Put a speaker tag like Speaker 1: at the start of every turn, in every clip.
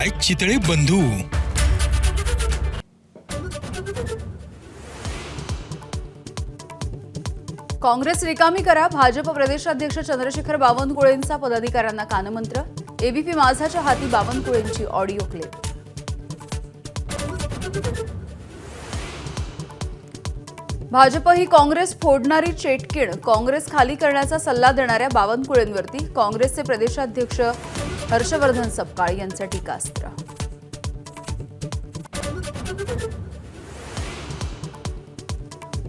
Speaker 1: विनायक चितळे बंधू.
Speaker 2: काँग्रेस रिकामी करा. भाजप प्रदेशाध्यक्ष चंद्रशेखर बावनकुळेंचा पदाधिकाऱ्यांना कानमंत्र. एबीपी माझाच्या हाती बावनकुळेंची ऑडिओ क्लिप. भाजप ही काँग्रेस फोडणारी चेटकीण. काँग्रेस खाली करण्याचा सल्ला देणाऱ्या बावनकुळेंवरती काँग्रेसचे प्रदेशाध्यक्ष हर्षवर्धन सपकाळ यांचं टीकास्त्र.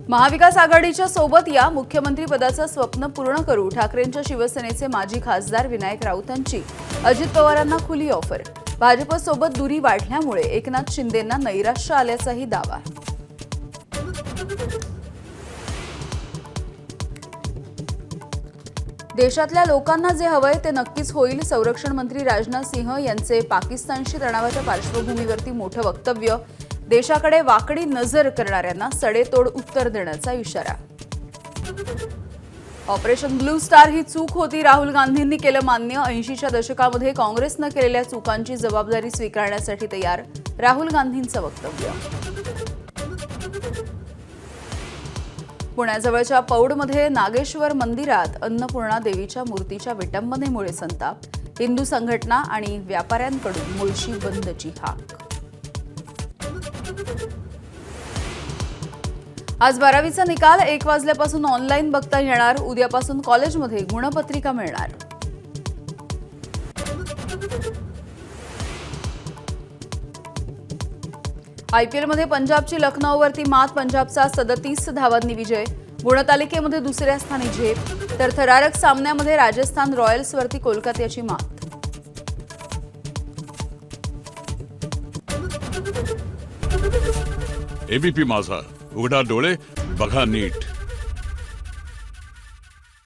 Speaker 2: महाविकास आघाडीच्या सोबत या. मुख्यमंत्री पदाचं स्वप्न पूर्ण करू. ठाकरेंच्या शिवसेनेचे माजी खासदार विनायक राऊतांची अजित पवारांना खुली ऑफर. भाजपसोबत दुरी वाढल्यामुळे एकनाथ शिंदेंना नैराश्य आल्याचाही दावा. देशातल्या लोकांना जे हवंय ते नक्कीच होईल. संरक्षण मंत्री राजनाथ सिंह यांचे पाकिस्तानशी तणावाच्या पार्श्वभूमीवरती मोठं वक्तव्य. देशाकडे वाकडी नजर करणाऱ्यांना सडेतोड उत्तर देण्याचा इशारा. ऑपरेशन ब्लू स्टार ही चूक होती. राहुल गांधींनी केलं मान्य. 80च्या दशकामध्ये काँग्रेसनं केलेल्या चुकांची जबाबदारी स्वीकारण्यासाठी तयार. राहुल गांधींचं वक्तव्य. पुण्याजवळच्या पौडमध्ये नागेश्वर मंदिरात अन्नपूर्णा देवीच्या मूर्तीच्या विटंबनेमुळे संताप. हिंदू संघटना आणि व्यापाऱ्यांकडून मुळशी बंदची हाक. आज 12वीचा निकाल 1 वाजल्यापासून ऑनलाईन बघता येणार. उद्यापासून कॉलेजमध्ये गुणपत्रिका मिळणार. आयपीएलमध्ये पंजाबची लखनौवरती मात. पंजाबचा 37 धावांनी विजय. गुणतालिकेमध्ये दुसऱ्या स्थानी झेप. तर थरारक सामन्यामध्ये राजस्थान रॉयल्सवरती कोलकात्याची मात.
Speaker 3: एबीपी माझा, उघडा डोळे बघा नीट.